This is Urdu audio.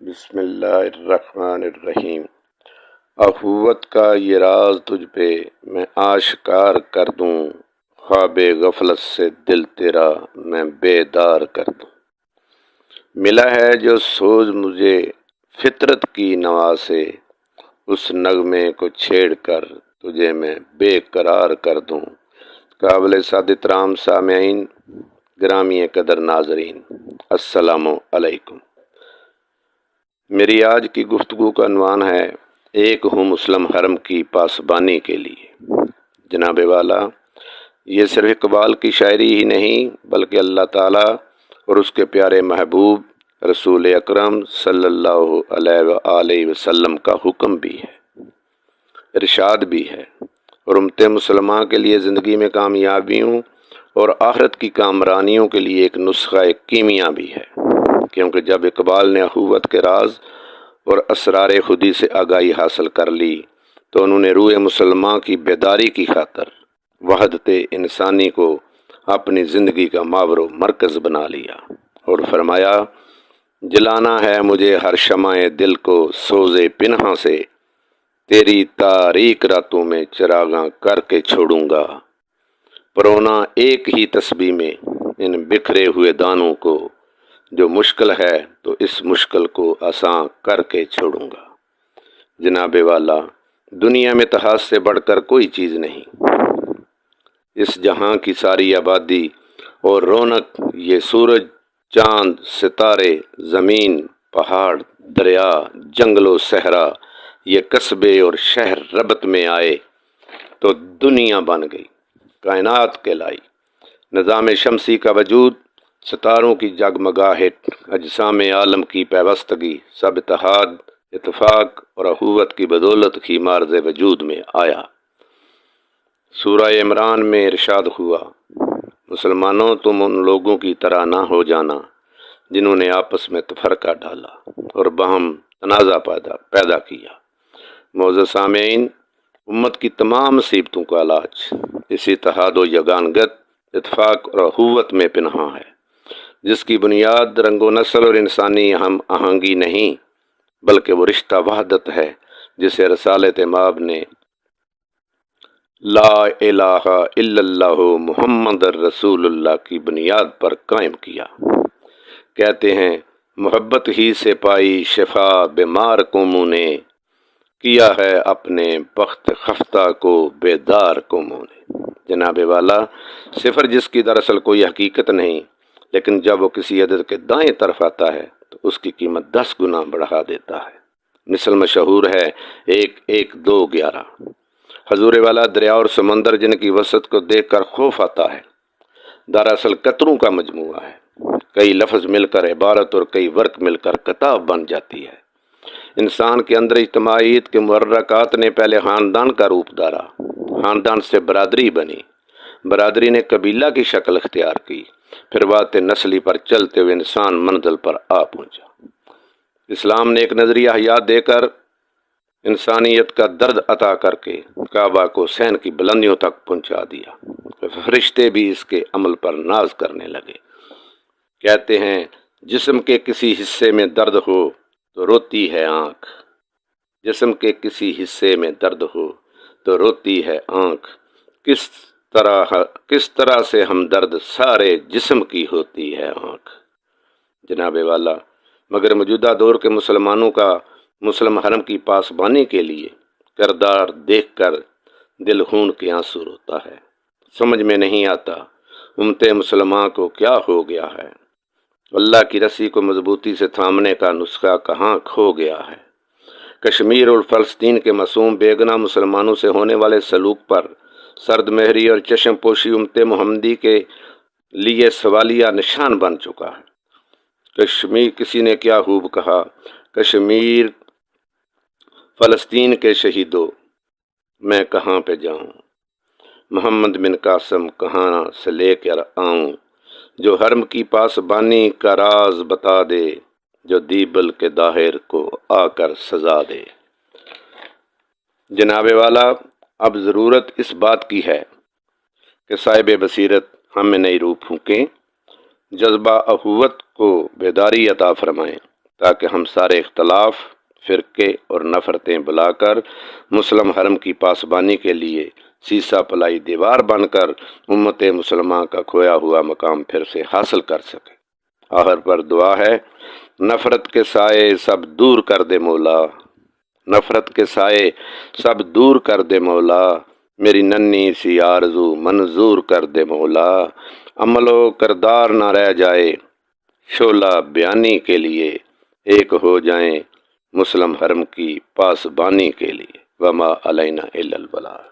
بسم اللہ الرحمن الرحیم۔ اخوت کا یہ راز تجھ پہ میں آشکار کر دوں، خواب غفلت سے دل تیرا میں بیدار کر دوں۔ ملا ہے جو سوز مجھے فطرت کی نوا سے، اس نغمے کو چھیڑ کر تجھے میں بے قرار کر دوں۔ قابل سعادت رام سامعین، گرامی قدر ناظرین، السلام علیکم۔ میری آج کی گفتگو کا عنوان ہے ایک ہوں مسلم حرم کی پاسبانی کے لیے۔ جناب والا، یہ صرف اقبال کی شاعری ہی نہیں بلکہ اللہ تعالیٰ اور اس کے پیارے محبوب رسول اکرم صلی اللہ علیہ وآلہ وسلم کا حکم بھی ہے، ارشاد بھی ہے، اور امت مسلمہ کے لیے زندگی میں کامیابیوں اور آخرت کی کامرانیوں کے لیے ایک نسخہ کیمیاء بھی ہے۔ کیونکہ جب اقبال نے اخوت کے راز اور اسرار خودی سے آگاہی حاصل کر لی تو انہوں نے روح مسلمہ کی بیداری کی خاطر وحدت انسانی کو اپنی زندگی کا محور و مرکز بنا لیا اور فرمایا، جلانا ہے مجھے ہر شمع دل کو سوز پنہاں سے، تیری تاریک راتوں میں چراغاں کر کے چھوڑوں گا، پرونا ایک ہی تسبیح میں ان بکھرے ہوئے دانوں کو، جو مشکل ہے تو اس مشکل کو آسان کر کے چھوڑوں گا۔ جناب والا، دنیا میں اتحاد سے بڑھ کر کوئی چیز نہیں۔ اس جہاں کی ساری آبادی اور رونق، یہ سورج، چاند، ستارے، زمین، پہاڑ، دریا، جنگل و صحرا، یہ قصبے اور شہر ربط میں آئے تو دنیا بن گئی، کائنات کہلائی۔ نظام شمسی کا وجود، ستاروں کی جگمگاہٹ، اجسام عالم کی پیوستگی، سب اتحاد، اتفاق اور اخوت کی بدولت ہی مارز وجود میں آیا۔ سورہ عمران میں ارشاد ہوا، مسلمانوں تم ان لوگوں کی طرح نہ ہو جانا جنہوں نے آپس میں تفرقہ ڈالا اور باہم تنازع پیدا کیا۔ معزز سامعین، امت کی تمام مصیبتوں کا علاج اس اتحاد و یگانگت، اتفاق اور اخوت میں پنہاں ہے، جس کی بنیاد رنگ و نسل اور انسانی ہم آہنگی نہیں بلکہ وہ رشتہ وحدت ہے جسے رسالت مآب نے لا الہ الا اللہ محمد الرسول اللہ کی بنیاد پر قائم کیا۔ کہتے ہیں، محبت ہی سے پائی شفا بیمار قوموں نے، کیا ہے اپنے بخت خفتہ کو بیدار قوموں نے۔ جناب والا، صفر جس کی دراصل کوئی حقیقت نہیں، لیکن جب وہ کسی عدد کے دائیں طرف آتا ہے تو اس کی قیمت 10 گنا بڑھا دیتا ہے۔ مثل مشہور ہے 1-1-2-11۔ حضور والا، دریا اور سمندر جن کی وسعت کو دیکھ کر خوف آتا ہے، دراصل قطروں کا مجموعہ ہے۔ کئی لفظ مل کر عبارت اور کئی ورق مل کر کتاب بن جاتی ہے۔ انسان کے اندر اجتماعیت کے محرکات نے پہلے خاندان کا روپ دھارا، خاندان سے برادری بنی، برادری نے قبیلہ کی شکل اختیار کی، پھر بات نسلی پر چلتے ہوئے انسان منزل پر آ پہنچا۔ اسلام نے ایک نظریہ حیات دے کر انسانیت کا درد عطا کر کے کعبہ کو حسین کی بلندیوں تک پہنچا دیا۔ فرشتے بھی اس کے عمل پر ناز کرنے لگے۔ کہتے ہیں، جسم کے کسی حصے میں درد ہو تو روتی ہے آنکھ، جسم کے کسی حصے میں درد ہو تو روتی ہے آنکھ، کس طرح سے ہمدرد سارے جسم کی ہوتی ہے آنکھ۔ جناب والا، مگر موجودہ دور کے مسلمانوں کا مسلم حرم کی پاسبانی کے لیے کردار دیکھ کر دل خون کے آنسو روتا ہے۔ سمجھ میں نہیں آتا امت مسلمہ کو کیا ہو گیا ہے، اللہ کی رسی کو مضبوطی سے تھامنے کا نسخہ کہاں کھو گیا ہے۔ کشمیر اور فلسطین کے معصوم بے گناہ مسلمانوں سے ہونے والے سلوک پر سرد مہری اور چشم پوشی امت محمدی کے لیے سوالیہ نشان بن چکا ہے۔ کشمیر، کسی نے کیا خوب کہا، کشمیر فلسطین کے شہیدوں میں کہاں پہ جاؤں، محمد بن قاسم کہاں سے لے کر آؤں، جو حرم کی پاسبانی کا راز بتا دے، جو دیبل کے داہر کو آ کر سزا دے۔ جناب والا، اب ضرورت اس بات کی ہے کہ صاحب بصیرت ہم میں نئی روح پھونکیں، جذبہ اخوت کو بیداری عطا فرمائیں تاکہ ہم سارے اختلاف، فرقے اور نفرتیں بلا کر مسلم حرم کی پاسبانی کے لیے سیسا پلائی دیوار بن کر امت مسلمہ کا کھویا ہوا مقام پھر سے حاصل کر سکے۔ آخر پر دعا ہے، نفرت کے سائے سب دور کر دے مولا، نفرت کے سائے سب دور کر دے مولا، میری ننھی سی آرزو منظور کر دے مولا، عمل و کردار نہ رہ جائے شعلہ بیانی کے لیے، ایک ہو جائیں مسلم حرم کی پاسبانی کے لیے، وما علینا الا البلاغ۔